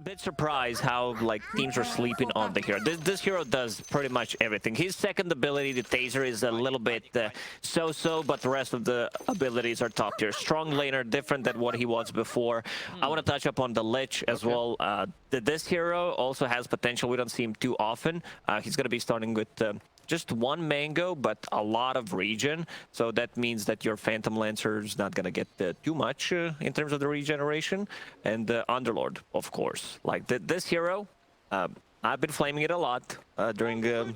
bit surprised how like teams are sleeping on the hero. This hero does pretty much everything. His second ability, the taser, is a little bit so-so, but the rest of the abilities are top tier. Strong laner, different than what he was before. I want to touch up on the Lich as well. This hero also has potential. We don't see him too often. He's going to be starting with just one mango, but a lot of regen. So that means that your Phantom Lancer is not going to get too much in terms of the regeneration. And Underlord, of course. Like this hero, I've been flaming it a lot during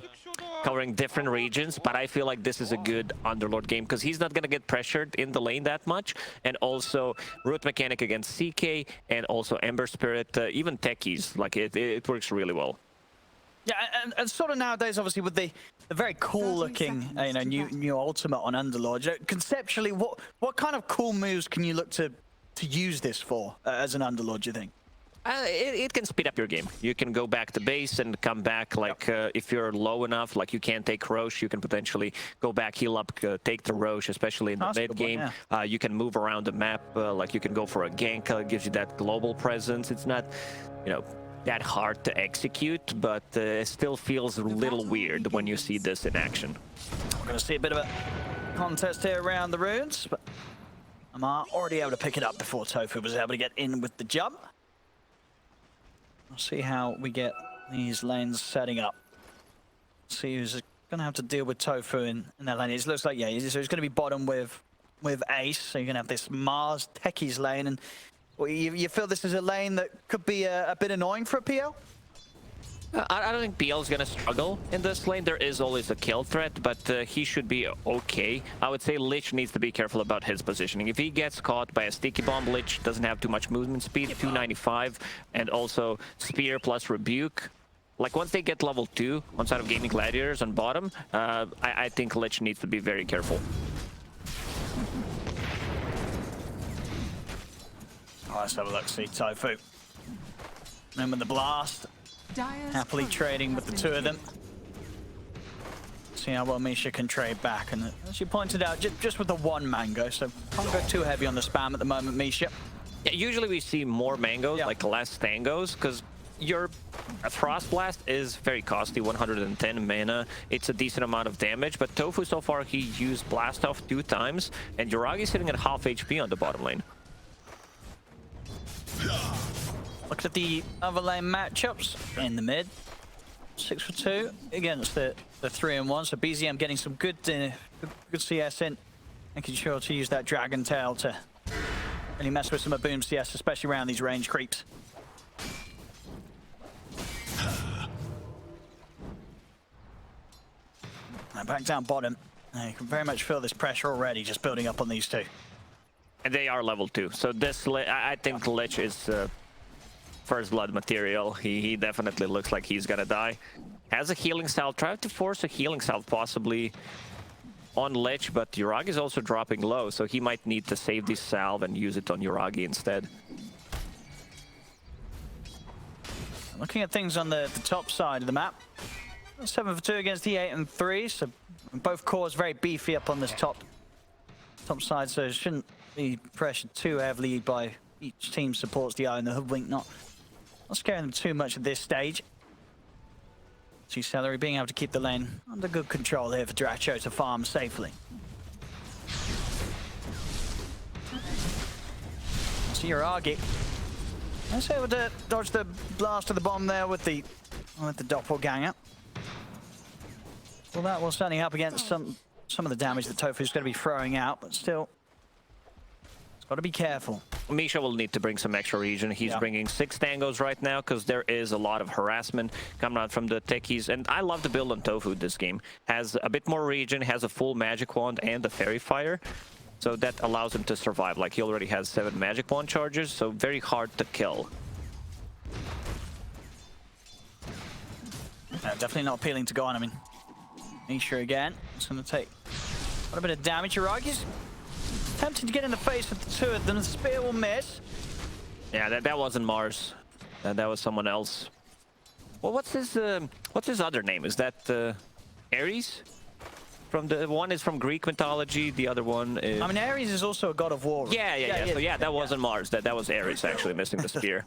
covering different regions, but I feel like this is a good Underlord game because he's not going to get pressured in the lane that much. And also root mechanic against CK and also Ember Spirit, even techies, like it works really well. Yeah, and sort of nowadays, obviously, with the very cool-looking, new ultimate on Underlord. Conceptually, what kind of cool moves can you look to use this for as an Underlord? Do you think? It can speed up your game. You can go back to base and come back. Like if you're low enough, like you can't take Roche, you can potentially go back, heal up, take the Roche, especially in the mid game. Yeah. You can move around the map. Like you can go for a gank. Gives you that global presence. It's not, that hard to execute, but it still feels a little weird when you see this in action. We're going to see a bit of a contest here around the runes, but I'm already able to pick it up before tOfu was able to get in with the jump. We'll see how we get these lanes setting up. See who's going to have to deal with tOfu in that lane. It looks like, so he's going to be bottom with Ace, so you're going to have this Mars Techies lane, and you feel this is a lane that could be a bit annoying for a PL? I don't think PL is going to struggle in this lane. There is always a kill threat, but he should be okay. I would say Lich needs to be careful about his positioning. If he gets caught by a sticky bomb, Lich doesn't have too much movement speed, 295, and also Spear plus Rebuke. Like once they get level 2 on side of Gaming Gladiators on bottom, I think Lich needs to be very careful. Let's have a look, see tOfu. And with the blast, happily trading with the two of them. See how well Misha can trade back. And as you pointed out, just with the one mango, so can't go too heavy on the spam at the moment, Misha. Yeah, usually we see more mangoes, like less tangos, because your Frost Blast is very costly, 110 mana. It's a decent amount of damage, but tOfu so far, he used Blast Off 2 times, and Yuragi's sitting at half HP on the bottom lane. Look at the other lane matchups in the mid. 6 for 2 against the 3-1. So Biziem getting some good CS in, making sure to use that Dragon Tail to really mess with some of Boom CS, especially around these range creeps. And back down bottom. Now you can very much feel this pressure already just building up on these two. And they are level 2. So this, I think Lich is first blood material. He definitely looks like he's gonna die. Has a healing salve. Tried to force a healing salve possibly on Lich, but Yuragi is also dropping low, so he might need to save this salve and use it on Yuragi instead. Looking at things on the top side of the map. 7 for 2 against the 8 and 3, so both cores very beefy up on this top side, so it shouldn't be pressured too heavily by each team supports the eye and the hoodwink, not scaring them too much at this stage. See Seleri being able to keep the lane under good control here for DyrachYO to farm safely. See Yuragi. Let's able to dodge the blast of the bomb there with the doppelganger. Well, that will certainly help against some of the damage that tOfu is going to be throwing out, but still, it's got to be careful. Misha will need to bring some extra regen. He's bringing 6 tangos right now because there is a lot of harassment coming out from the techies. And I love the build on tOfu this game. Has a bit more regen, has a full magic wand and a fairy fire. So that allows him to survive. Like he already has 7 magic wand charges, so very hard to kill. Definitely not appealing to go on. I mean, Misha again. It's going to take quite a bit of damage. Yuragi's attempting to get in the face of the two of them. The spear will miss. Yeah, that wasn't Mars. That was someone else. Well, what's his other name? Is that Ares? From the one is from Greek mythology. The other one is. I mean, Ares is also a god of war. Yeah. So that wasn't Mars. That was Ares actually missing the spear.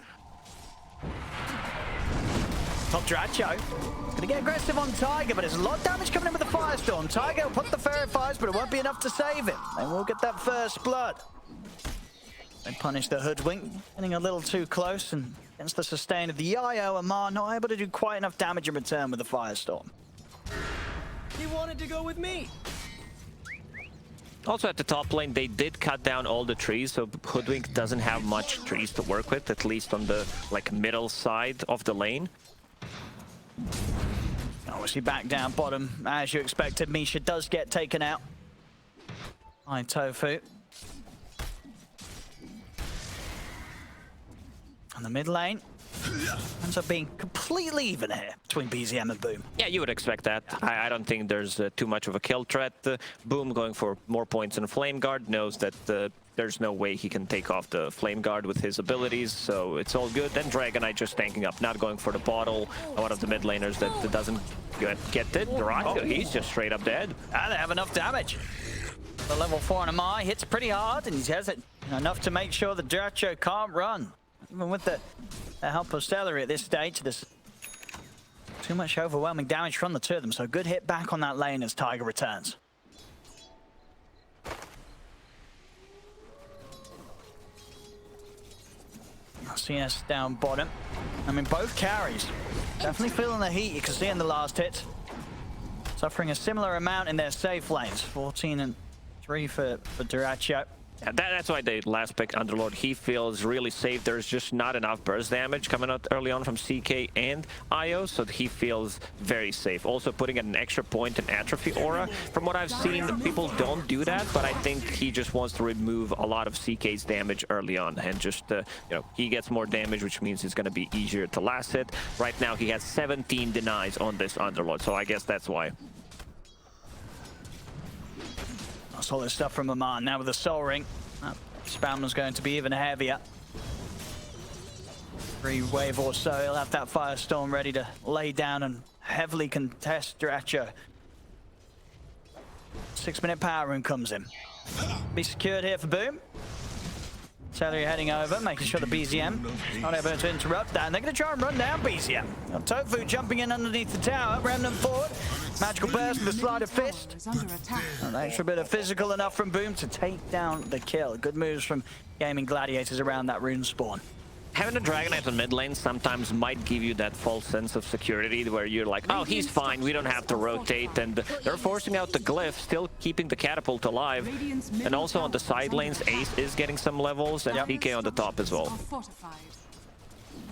top DyrachYO. Gonna get aggressive on Taiga, but there's a lot of damage coming in with the Firestorm. Taiga will put the Fairy Fires, but it won't be enough to save him. They will get that first blood. They punish the Hoodwink, getting a little too close, and against the sustain of the YO, Amar not able to do quite enough damage in return with the Firestorm. He wanted to go with me. Also at the top lane, they did cut down all the trees, so Hoodwink doesn't have much trees to work with, at least on the middle side of the lane. Obviously back down bottom, as you expected. Misha does get taken out by tOfu. On the mid lane, ends up being completely even here between Biziem and Boom. Yeah, you would expect that. I don't think there's too much of a kill threat. Boom going for more points in Flame Guard knows that there's no way he can take off the Flame Guard with his abilities, so it's all good. Then DragonKnight just tanking up, not going for the bottle. One of the mid laners that doesn't get it. DyrachYO, he's just straight up dead. And they have enough damage. The level 4 on Amar hits pretty hard, and he has it enough to make sure that DyrachYO can't run. Even with the help of Seleri at this stage, there's too much overwhelming damage from the two of them, so good hit back on that lane as Taiga returns. CS down bottom. I mean, both carries definitely feeling the heat. You can see in the last hits. Suffering a similar amount in their safe lanes. 14 and 3 for DyrachYO. Yeah, that's why the last pick, Underlord, he feels really safe. There's just not enough burst damage coming out early on from CK and IO, so he feels very safe. Also putting an extra point in Atrophy Aura. From what I've seen, people don't do that, but I think he just wants to remove a lot of CK's damage early on, and just, he gets more damage, which means it's going to be easier to last hit. Right now, he has 17 denies on this Underlord, so I guess that's why. Solid stuff from Amar. Now with the Soul Ring, Spamman's going to be even heavier. 3 wave or so, he'll have that Firestorm ready to lay down and heavily contest DyrachYO. 6-minute power rune comes in. Be secured here for Boom. Seleri heading over, making sure the Biziem not able to interrupt that, and they're going to try and run down Biziem. tOfu jumping in underneath the tower, Remnant forward. Magical burst with the Slide of Fist. An extra bit of physical enough from Boom to take down the kill. Good moves from Gaming Gladiators around that rune spawn. Having a DragonKnight on mid lane sometimes might give you that false sense of security where you're like, oh, he's fine, we don't have to rotate, and they're forcing out the glyph, still keeping the catapult alive. And also on the side lanes, Ace is getting some levels, and PK on the top as well.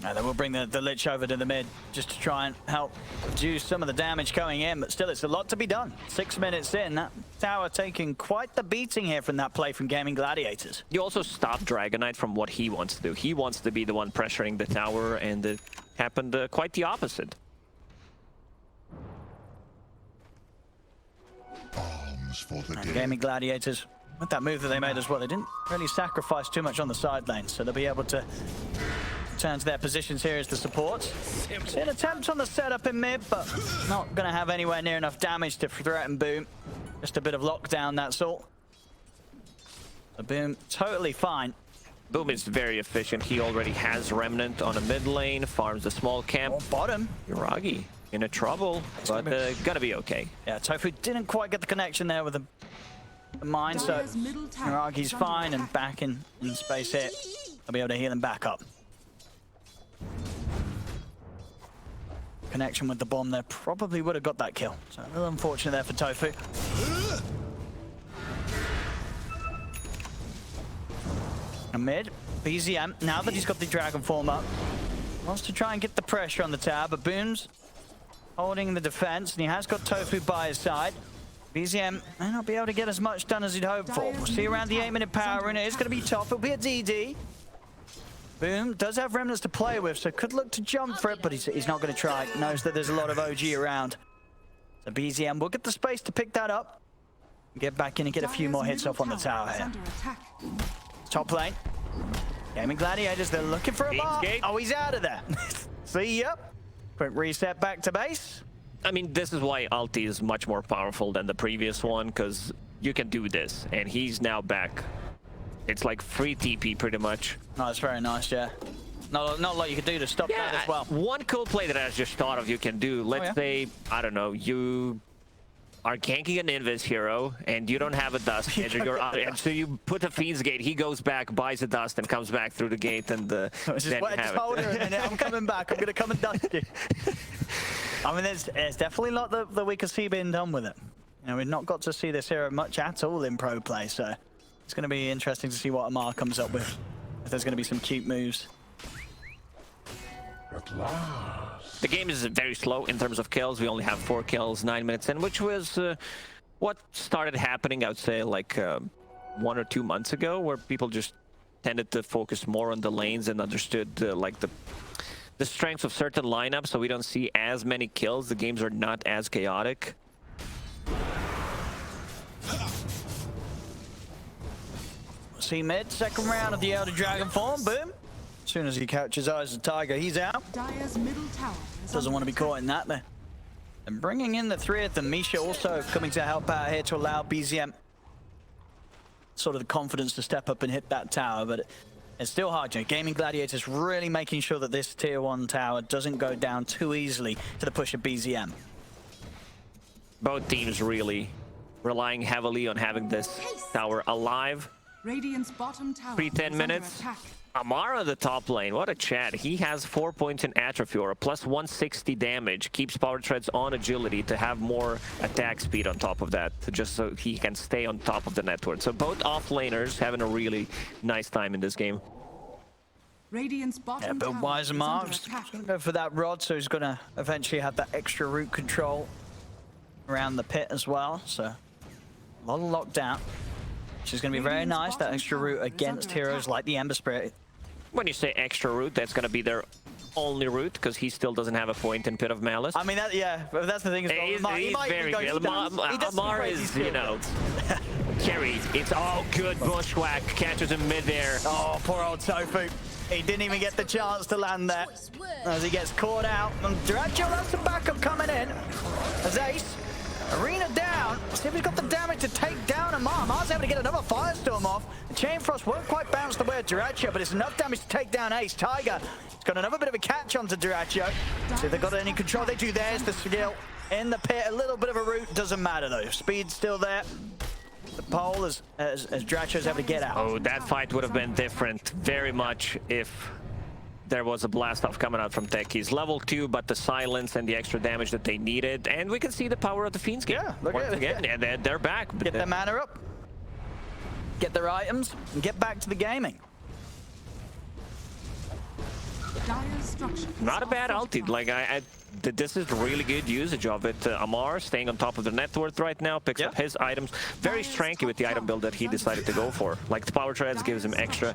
And then we'll bring the Lich over to the mid just to try and help reduce some of the damage going in, but still it's a lot to be done. 6 minutes in, that tower taking quite the beating here from that play from Gaming Gladiators. You also stop DragonKnight from what he wants to do. He wants to be the one pressuring the tower, and it happened quite the opposite. Arms for the And Gaming Gladiators, with that move that they made as well, they didn't really sacrifice too much on the side lane, so they'll be able to turn to their positions here as the supports. See an attempt on the setup in mid, but not going to have anywhere near enough damage to threaten Boom. Just a bit of lockdown, that's all. The Boom totally fine. Boom is very efficient. He already has Remnant on a mid lane, farms a small camp. On bottom. Yuragi in a trouble, but gonna be okay. Yeah, tOfu didn't quite get the connection there with the mine, so Yuragi's fine and back in space here. I'll be able to heal him back up. Connection with the bomb there probably would have got that kill. So a little unfortunate there for tOfu. And mid, Biziem, now that he's got the dragon form up, wants to try and get the pressure on the tower, but Boom's holding the defense, and he has got tOfu by his side. Biziem may not be able to get as much done as he'd hoped for. We'll see around the 8-minute power, and it is going to be tough. It'll be a DD. Boom does have remnants to play with, so could look to jump for it, but he's not going to try. Knows that there's a lot of OG around. So Biziem will get the space to pick that up, get back in and get a few more hits off on the tower here. Top lane. Gaming Gladiators, they're looking for a bar. Oh, he's out of there. See ya. Quick reset back to base. I mean, this is why ulti is much more powerful than the previous one, because you can do this, and he's now back. It's like free TP pretty much. Oh, that's very nice, yeah. Not a lot you could do to stop that as well. One cool play that I just thought of you can do. Let's say, I don't know, you are ganking an Invis hero and you don't have a dust edge, and so you put a Fiend's Gate, he goes back, buys a dust, and comes back through the gate, and then you have hold her a minute, I'm coming back, I'm gonna come and dust you. I mean, there's definitely a lot that we could see being done with it. You know, we've not got to see this hero much at all in pro play, so it's gonna be interesting to see what Amar comes up with. If there's gonna be some cute moves. At last. The game is very slow in terms of kills. We only have 4 kills, 9 minutes in, which was what started happening, I would say, like 1 or 2 months ago, where people just tended to focus more on the lanes and understood like the strengths of certain lineups, so we don't see as many kills. The games are not as chaotic. See mid, second round of the Elder Dragon form, boom. As soon as he catches eyes of Taiga, he's out. Dire's middle tower Doesn't want to be caught in that there. And bringing in the 3 of them, Misha also coming to help out here to allow Biziem sort of the confidence to step up and hit that tower, but it's still hard. You know, Gaming Gladiators really making sure that this tier 1 tower doesn't go down too easily to the push of Biziem. Both teams really relying heavily on having this tower alive. Radiant's bottom tower Pre-10 is minutes. under attack. Amar on the top lane, what a chat. He has 4 points in atrophy, or plus 160 damage, keeps power treads on agility to have more attack speed on top of that, just so he can stay on top of the network. So both off-laners having a really nice time in this game. Radiant's bottom But tower wise is Amar, under just attack. gonna go for that rod, so he's gonna eventually have that extra root control around the pit as well. So a lot of lockdown, which is gonna be very nice, that extra root against heroes like the Ember Spirit. When you say extra root, that's gonna be their only root, because he still doesn't have a point in Pit of Malice. I mean, yeah, but that's the thing. He's very good. Amar is, you know, carried. It's all good. Bushwhack catches him mid-air. Oh, poor old tOfu. He didn't even get the chance to land there as he gets caught out. And DyrachYO has some backup coming in. As Ace, Arena down. See if he's got the damage to take down Amar. Amar's able to get another Firestorm off. The Chain Frost won't quite bounce the way of DyrachYO, but it's enough damage to take down Ace. Taiga has got another bit of a catch onto DyrachYO. See if they've got any control. They do. There's the skill in the pit. A little bit of a root. Doesn't matter though. Speed's still there. The pole as DyrachYO's able to get out. Oh, that fight would have been different very much if there was a blast off coming out from Tech. He's level 2, but the silence and the extra damage that they needed, and we can see the power of the Fiend's Gate. Yeah, look once at it. again, and they're back. Get their mana up, get their items, and get back to the gaming. Dire's structure is Not a bad fortified. ulti. Like this is really good usage of it. Amar staying on top of the net worth right now, picks up his items. Very strengthy with the item build that he decided to go for. Like the power treads gives him extra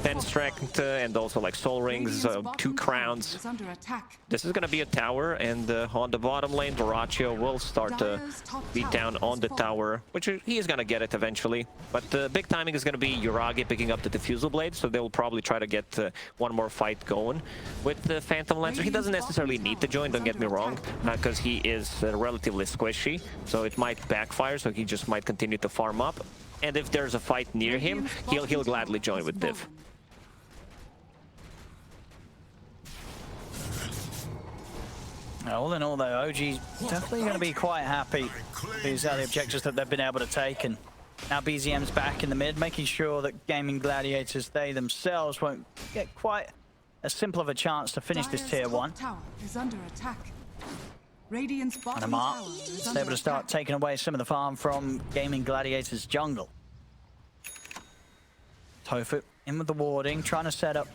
10 strength and also like soul rings, 2 crowns. Is under attack. This is going to be a tower, and on the bottom lane, DyrachYO will start to beat down on the tower, which he is going to get it eventually. But the big timing is going to be Yuragi picking up the Diffusal Blade, so they'll probably try to get one more fight going with the Phantom Lancer. He doesn't necessarily need to join, don't get me wrong, because he is relatively squishy, so it might backfire, so he just might continue to farm up. And if there's a fight near him, he'll gladly join with Div. All in all, though, OG's definitely going to be quite happy with these early objectives that they've been able to take. And now Biziem's back in the mid, making sure that Gaming Gladiators, they themselves won't get quite as simple of a chance to finish this tier 1. Tower is under attack. Radiant's And bottom Amar tower is is under able to start attack. taking away some of the farm from Gaming Gladiators jungle. tOfu in with the warding, trying to set up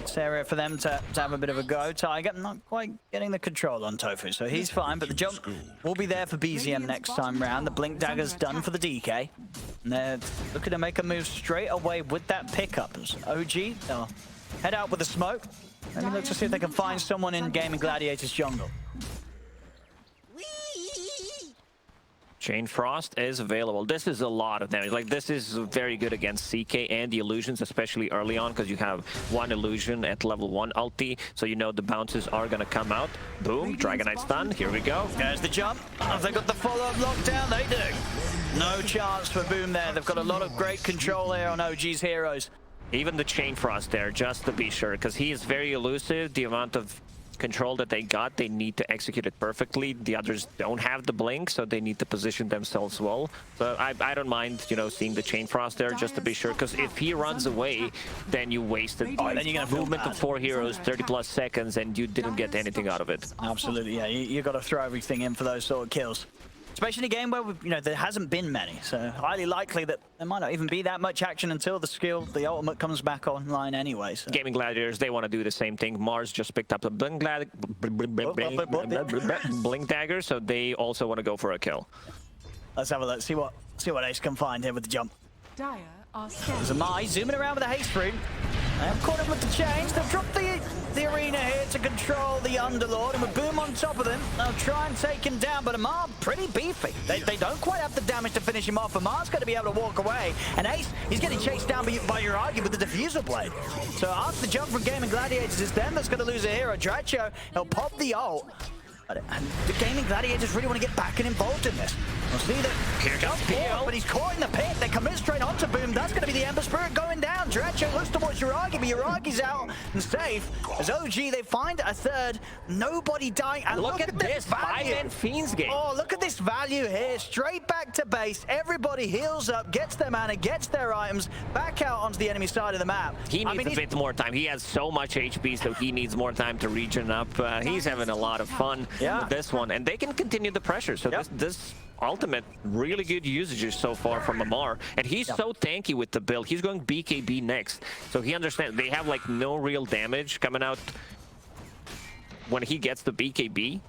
this area for them to have a bit of a go. Taiga not quite getting the control on tOfu, so he's fine, but the jump will be there for Biziem next time round. The Blink Dagger's done for the DK. And they're looking to make a move straight away with that pickup. As OG, they'll head out with the smoke. Maybe look to see if they can find someone in Gaming Gladiators jungle. Chain Frost is available. This is a lot of damage. Like, this is very good against CK and the illusions, especially early on, because you have one illusion at level 1 ulti, so you know the bounces are gonna come out. Boom, Dragonite stun, here we go. There's the jump. Have they got the follow-up lockdown? They do. No chance for Boom there. They've got a lot of great control here on OG's heroes. Even the Chain Frost there, just to be sure, because he is very elusive. The amount of control that they got, they need to execute it perfectly. The others don't have the blink, so they need to position themselves well. So I don't mind, you know, seeing the Chain Frost there just to be sure, because if he runs away, then you wasted then you're gonna feel movement bad. of 4 heroes, 30+ seconds, and you didn't get anything out of it. Absolutely, yeah. You got to throw everything in for those sort of kills. Especially in a game where, you know, there hasn't been many. So highly likely that there might not even be that much action until the skill, the ultimate comes back online anyway. So. Gaming Gladiators, they want to do the same thing. Mars just picked up a blink dagger, so they also want to go for a kill. Let's have a look, see what Ace can find here with the jump. Dire are scared. There's a Mai zooming around with a haste rune. They have caught him with the chains. They've dropped the arena here to control the Underlord, and with Boom on top of them, they'll try and take him down. But Amar, pretty beefy. They don't quite have the damage to finish him off. Amar's going to be able to walk away. And Ace, he's getting chased down by Yuragi with the diffuser blade. So after the jump from Gaming Gladiators, it's them that's going to lose a hero. DyrachYO, he'll pop the ult. And the Gaming Gladiators really want to get back and involved in this. We'll see that here comes PL, but he's caught in the pit. They commit straight onto Boom. That's going to be the Ember Spirit going down. DyrachYO looks towards Yuragi, but Yuragi's out and safe. As OG, they find a third. Nobody dying. And look at this value. 5-man Fiends game. Oh, look at this value here. Straight back to base. Everybody heals up, gets their mana, gets their items, back out onto the enemy side of the map. He needs a bit more time. He has so much HP, so he needs more time to regen up. He's having a lot of fun with this one, and they can continue the pressure. So this ultimate, really good usages so far from Amar, and he's so tanky with the build. He's going BKB next, so he understands they have like no real damage coming out when he gets the BKB.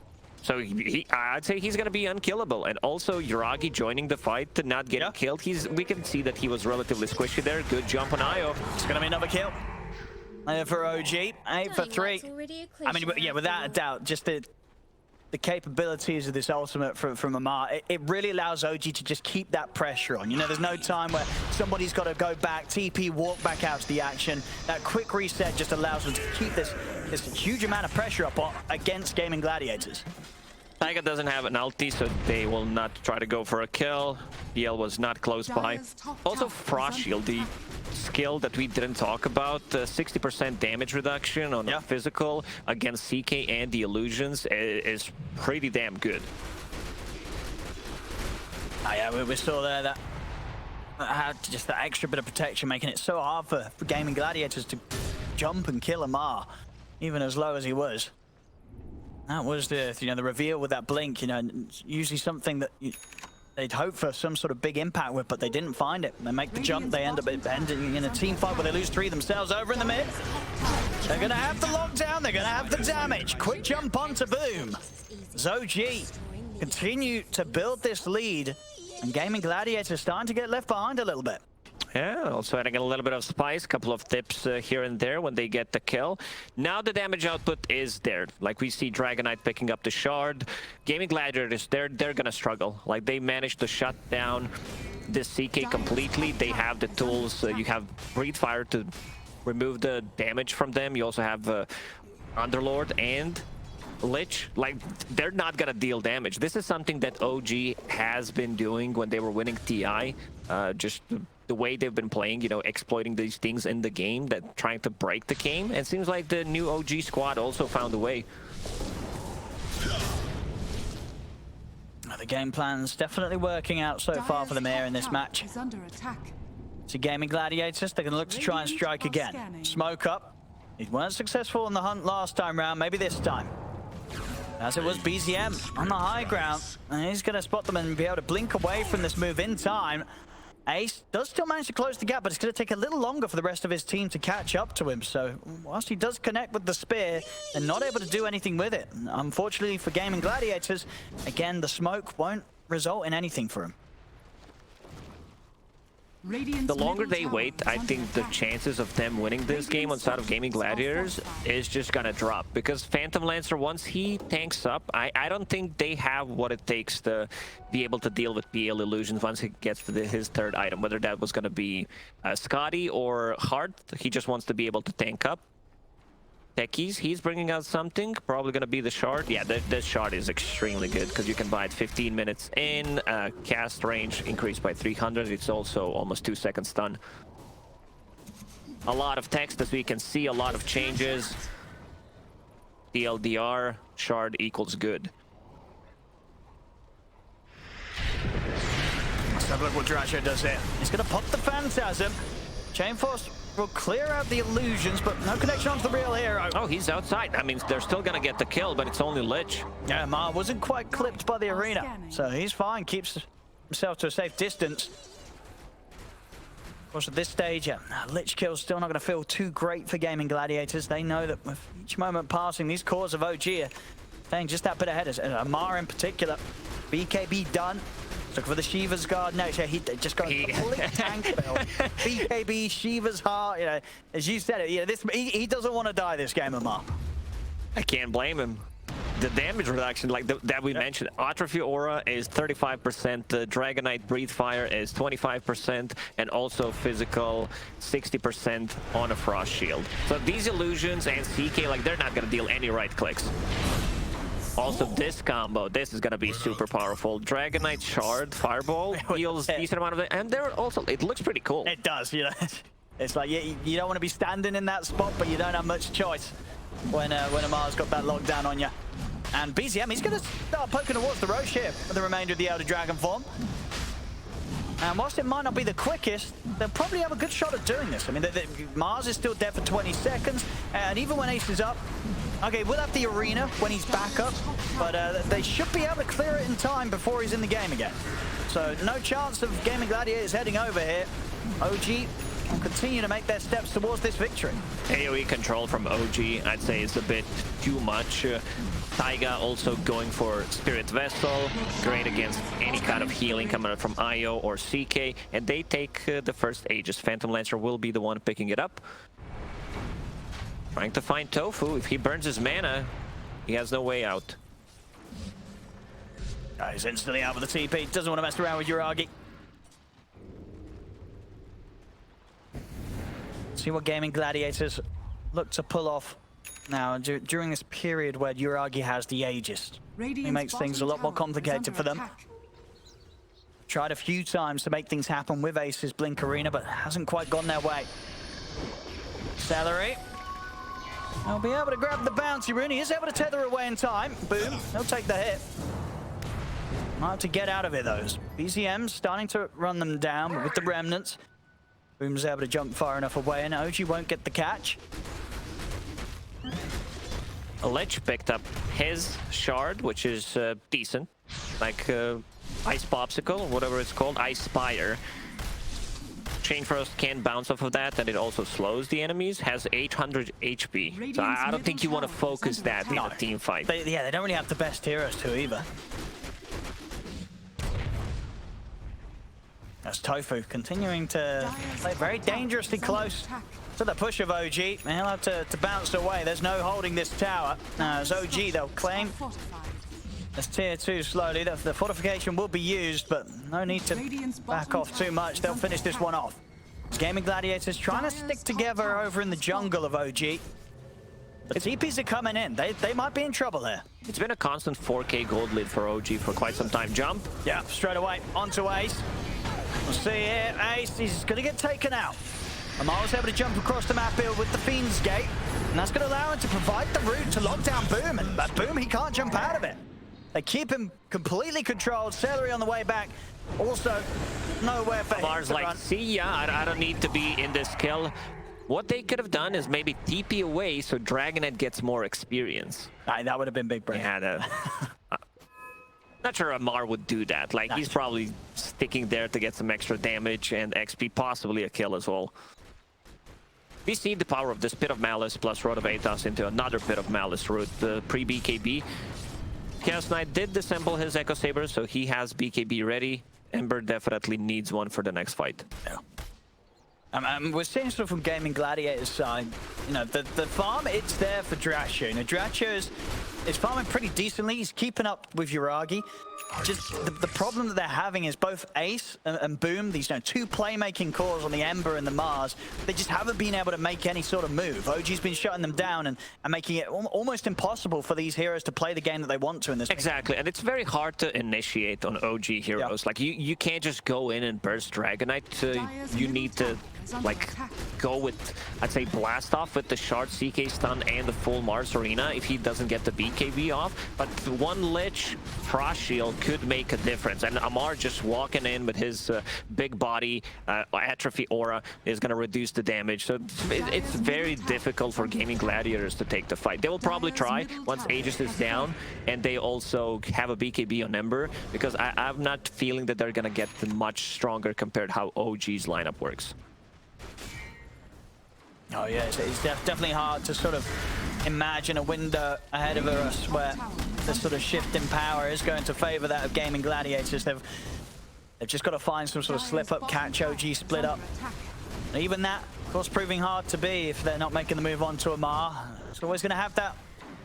So I'd say he's going to be unkillable. And also Yuragi joining the fight to not get killed. We can see that he was relatively squishy there. Good jump on IO. It's going to be another kill. For OG, 8 for 3. I mean, yeah, without a doubt, just the capabilities of this ultimate from Amar, it really allows OG to just keep that pressure on. You know, there's no time where somebody's got to go back, TP, walk back out to the action. That quick reset just allows them to keep this huge amount of pressure up against Gaming Gladiators. Taiga doesn't have an ulti, so they will not try to go for a kill. DL was not close by. Also, Frost Shield, the skill that we didn't talk about, 60% damage reduction on a physical against CK and the illusions is pretty damn good. Yeah, we saw there that had just that extra bit of protection, making it so hard for Gaming Gladiators to jump and kill Amar, even as low as he was. That was the reveal with that blink. You know, usually something that they'd hope for some sort of big impact with, but they didn't find it. They make the jump, they end up ending in a team fight where they lose 3 themselves over in the mid. They're going to have the lockdown, they're going to have the damage. Quick jump onto Boom. ZOG continue to build this lead, and Gaming Gladiators starting to get left behind a little bit. Yeah, also adding a little bit of spice, a couple of tips here and there when they get the kill. Now the damage output is there. Like we see Dragonite picking up the shard. Gaming Gladiators, they're gonna struggle. Like they managed to shut down this CK completely. They have the tools. You have Breathe Fire to remove the damage from them. You also have Underlord and Lich. Like, they're not gonna deal damage. This is something that OG has been doing when they were winning TI. Just the way they've been playing, you know, exploiting these things in the game, that trying to break the game. And it seems like the new OG squad also found a way. The game plan's definitely working out so far for them here in this match. So Gaming Gladiators, they're gonna look to try and strike again. Smoke up. They weren't successful in the hunt last time round, maybe this time. As it was Biziem on the high ground, and he's going to spot them and be able to blink away from this move in time. Ace does still manage to close the gap, but it's going to take a little longer for the rest of his team to catch up to him. So whilst he does connect with the spear, they're not able to do anything with it. Unfortunately for Gaming Gladiators, again, the smoke won't result in anything for him. The longer they wait, I think the chances of them winning this game on side of Gaming Gladiators is just gonna drop, because Phantom Lancer, once he tanks up, I don't think they have what it takes to be able to deal with PL illusions once he gets to his third item, whether that was gonna be Scotty or Hart. He just wants to be able to tank up. Techies, he's bringing out something, probably gonna be the shard. Yeah, this shard is extremely good because you can buy it 15 minutes in, cast range increased by 300. It's also almost 2 second stun. A lot of text, as we can see, a lot of changes. TLDR, shard equals good. Let's have a look what DyrachYO does here. He's going to pop the Phantasm. Chain Force will clear out the illusions, but no connection onto the real hero. Oh, he's outside. That means they're still going to get the kill, but it's only Lich. Yeah, Mar wasn't quite clipped by the arena, so he's fine. Keeps himself to a safe distance. Of course, at this stage, Lich kill's still not going to feel too great for Gaming Gladiators. They know that with each moment passing, these cores of OG are staying just that bit ahead. Amar in particular, BKB done. Look for the Shiva's guard next. Yeah, he just got a complete tank build. BKB, Shiva's heart. You know, as you said it, you know, he doesn't want to die this game, Amar. I can't blame him. The damage reduction, like that we mentioned, Atrophy Aura is 35%, the Dragonite Breathe Fire is 25%, and also physical 60% on a Frost Shield. So these illusions and CK, like they're not gonna deal any right clicks. Also, this combo, this is gonna be super powerful. Dragonite Shard Fireball deals decent amount of it, and they're also, it looks pretty cool. It does, you know. It's like you don't want to be standing in that spot, but you don't have much choice when Amar's got that lockdown on you. And Biziem, he's going to start poking towards the Roche here for the remainder of the Elder Dragon form. And whilst it might not be the quickest, they'll probably have a good shot at doing this. I mean, Mars is still dead for 20 seconds, and even when Ace is up, okay, we'll have the arena when he's back up, but they should be able to clear it in time before he's in the game again. So no chance of Gaming Gladiators heading over here. OG will continue to make their steps towards this victory. AoE control from OG, I'd say, is a bit too much. Taiga also going for Spirit Vessel, great against any kind of healing coming out from IO or CK, and they take the first Aegis. Phantom Lancer will be the one picking it up. Trying to find tOfu. If he burns his mana, he has no way out. He's instantly out with the TP, doesn't want to mess around with Yuragi. See what Gaming Gladiators look to pull off now during this period where Yuragi has the Aegis. It makes things a lot more complicated for them. Tried a few times to make things happen with Ace's Blink Arena, but hasn't quite gone their way. Seleri. He'll be able to grab the bouncy rune. He is able to tether away in time. Boom. He'll take the hit. Might have to get out of it, though. Biziem starting to run them down with the remnants. Boom's able to jump far enough away, and OG won't get the catch. Lich picked up his shard, which is decent. Like Ice Popsicle, whatever it's called, Ice Spire. Chain Frost can bounce off of that, and it also slows the enemies, has 800 HP. So I don't think you want to focus that in a team fight. They don't really have the best heroes to either. That's tOfu continuing to play very dangerously close to the push of OG. And he'll have to bounce away. There's no holding this tower. As OG, they'll claim as tier 2 slowly. The fortification will be used, but no need to back off too much. They'll finish this one off. As Gaming Gladiators trying to stick together over in the jungle of OG. The TPs are coming in. They might be in trouble here. It's been a constant 4K gold lead for OG for quite some time. Jump. Yeah, straight away onto Ace. We'll see here, Ace, he's going to get taken out. Amar was able to jump across the map here with the Fiend's Gate, and that's going to allow him to provide the route to lock down Boom, and that Boom, he can't jump out of it. They keep him completely controlled. Seleri on the way back, also nowhere for Amar's him to like, run. see ya, I don't need to be in this kill. What they could have done is maybe TP away so Dragonite gets more experience. That would have been big brain. Yeah, not sure Amar would do that. Like, he's probably sticking there to get some extra damage and XP, possibly a kill as well. We see the power of this Pit of Malice plus Road of Aethos into another Pit of Malice route, the pre-BKB. Chaos Knight did disassemble his Echo Saber, so he has BKB ready. Ember definitely needs one for the next fight. Yeah. We're seeing stuff from Gaming Gladiators side. You know, the farm, it's there for DyrachYO. You know, DyrachYO's is farming pretty decently. He's keeping up with Yuragi. Just the problem that they're having is both Ace and Boom, these two playmaking cores on the Ember and the Mars, they just haven't been able to make any sort of move. OG's been shutting them down and making it almost impossible for these heroes to play the game that they want to in this. Exactly, and it's very hard to initiate on OG heroes. Yep. Like you can't just go in and burst Dragonite. You need to like go with, I'd say, blast off with the shard CK stun and the full Mars Arena if he doesn't get the BKB off. But one Lich Frost Shield could make a difference, and Amar just walking in with his big body atrophy aura is going to reduce the damage. So it's very difficult for Gaming Gladiators to take the fight. They will probably try once Aegis is down and they also have a BKB on Ember, because I'm not feeling that they're going to get much stronger compared to how OG's lineup works. Oh yeah, it's definitely hard to sort of imagine a window ahead of us where the sort of shift in power is going to favor that of Gaming Gladiators. They've just got to find some sort of slip-up, catch OG, split up. And even that, of course, proving hard to be if they're not making the move on to Amar. It's always going to have that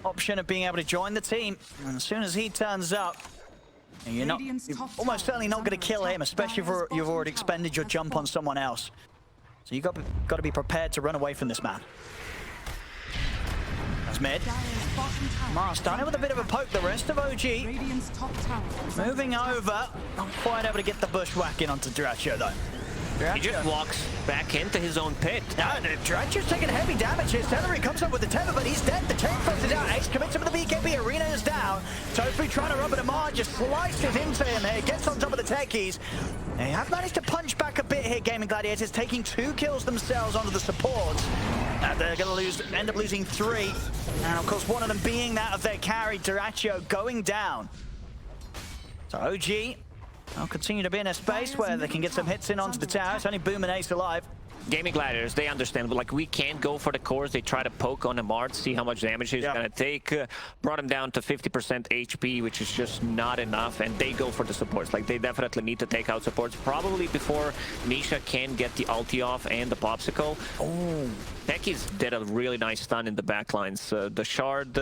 option of being able to join the team. And as soon as he turns up, you're almost certainly not going to kill him, especially if you've already expended your jump on someone else. So you've got to be prepared to run away from this man. That's mid. Mars starting with a bit of a poke. The rest of OG moving over. Not quite able to get the bushwhacking onto DyrachYO though. He just walks back into his own pit. DyrachYO's taking heavy damage here. Seleri comes up with the tether, but he's dead. The chain forces out. Ace commits him with the BKB. Arena is down. tOfu trying to rub it. Amar just slices into him here. Gets on top of the techies. They have managed to punch back a bit here, Gaming Gladiators, taking 2 kills themselves onto the supports. They're going to end up losing 3. And of course, one of them being that of their carry, DyrachYO, going down. So OG will continue to be in a space where they can get some hits in onto the tower. It's only Boom and Ace alive. Gaming Gladiators, they understand, but like we can't go for the cores. They try to poke on Amar to see how much damage he's gonna take. Brought him down to 50% HP, which is just not enough, and they go for the supports. Like they definitely need to take out supports, probably before Misha can get the ulti off and the popsicle. Oh, Techies did a really nice stun in the backlines. The shard,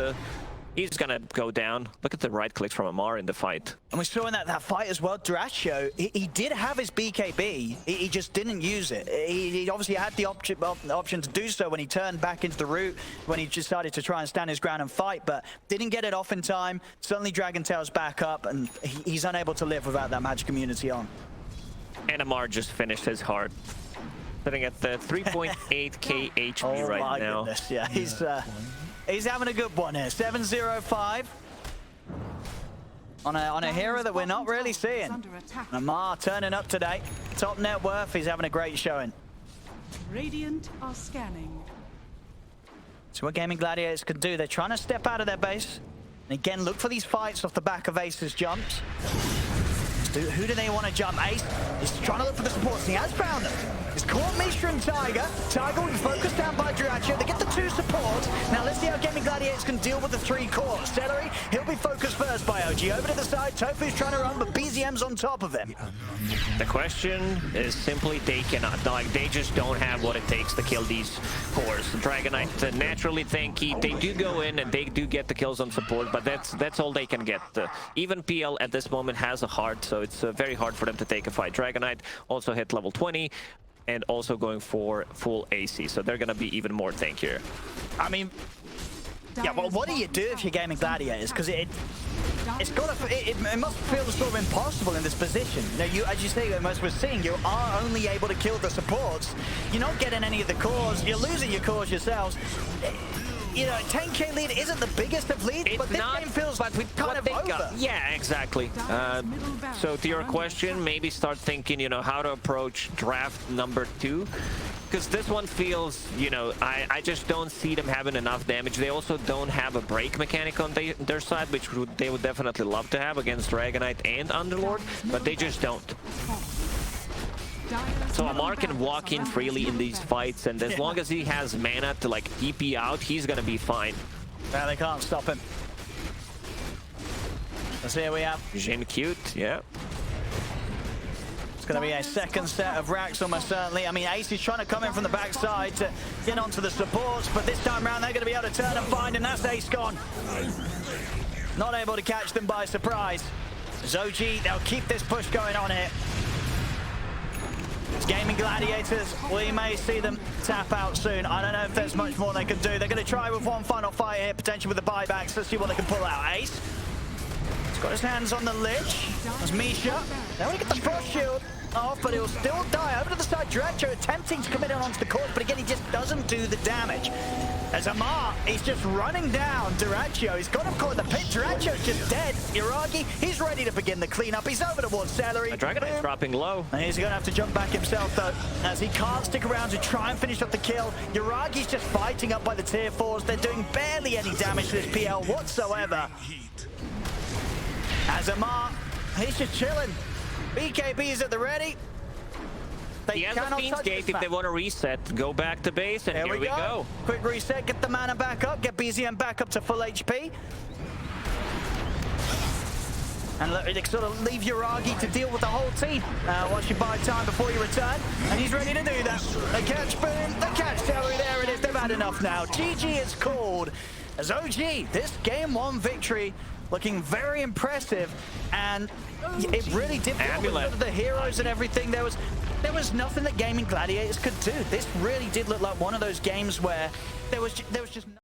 he's gonna go down. Look at the right clicks from Amar in the fight. And we saw in that fight as well, DyrachYO, he did have his BKB, he just didn't use it. He obviously had the option to do so when he turned back into the route, when he decided to try and stand his ground and fight, but didn't get it off in time. Suddenly Dragon Tail's back up, and he's unable to live without that magic immunity on. And Amar just finished his heart. Sitting at the 3.8k HP right now. Goodness, yeah, he's having a good one here. 705 on a hero that we're not really seeing. Amar turning up today. Top net worth, he's having a great showing. Radiant are scanning. So what Gaming Gladiators can do, they're trying to step out of their base. And again, look for these fights off the back of Ace's jumps. Who do they want to jump? Ace is trying to look for the supports. He has found them. He's caught Misha and Taiga. Taiga will be focused down by DyrachYO. They get the 2 supports. Now let's see how Gaming Gladiators can deal with the 3 cores. Seleri, he'll be focused first by OG. Over to the side, tOfu's trying to run, but Biziem's on top of him. The question is simply they cannot. Like, they just don't have what it takes to kill these cores. Dragonite naturally tanky. They do go in and they do get the kills on support, but that's all they can get. Even PL at this moment has a heart, so it's very hard for them to take a fight. Dragonite also hit level 20 and also going for full AC, so they're gonna be even more tankier. I mean, yeah, well, what do you do if you're Gaming Gladiators? Because it must feel sort of impossible in this position. You know, as you say, as we're seeing, you are only able to kill the supports. You're not getting any of the cores. You're losing your cores yourselves. You know, 10k lead isn't the biggest of leads, but this game feels like we've kind of over. Yeah, exactly. So to your question, maybe start thinking, you know, how to approach draft number 2. Because this one feels, you know, I just don't see them having enough damage. They also don't have a break mechanic on their side, which they would definitely love to have against Dragonite and Underlord, but they just don't. So Amar can walk in freely in these fights, and as long as he has mana to like TP out, he's gonna be fine. Yeah, they can't stop him. So here we have Jin cute, yeah. Going to be a second set of racks almost certainly. I mean, Ace is trying to come in from the backside to get onto the supports, but this time around they're going to be able to turn and find him. That's Ace gone. Not able to catch them by surprise. Zoji, they'll keep this push going on here. It's GAIMIN Gladiators. We may see them tap out soon. I don't know if there's much more they can do. They're going to try with one final fight here, potentially with the buybacks. Let's see what they can pull out. Ace. He's got his hands on the lich. There's Misha. They want to get the frost shield off, but he'll still die. Over to the side, DyrachYO attempting to come in onto the course, but again, he just doesn't do the damage. As Amar, he's just running down DyrachYO. He's got him caught in the pit. DyrachYO's just dead. Yuragi, he's ready to begin the cleanup. He's over towards Seleri. The Dragon is dropping low. And he's going to have to jump back himself, though, as he can't stick around to try and finish up the kill. Yuragi's just fighting up by the tier 4s. They're doing barely any damage to this PL whatsoever. As Amar, he's just chilling. BKB is at the ready. He has a Fiend's Gate if they want to reset, go back to base, and here we go. Quick reset, get the mana back up, get Biziem back up to full HP. And look, sort of leave Yuragi to deal with the whole team. Once you buy time before you return, and he's ready to do that. The catch boom, the catch Seleri, there it is. They've had enough now. GG is called. As OG, this game 1 victory looking very impressive, and it really did feel with the heroes and everything. There was nothing that GAIMIN Gladiators could do. This really did look like one of those games where there was just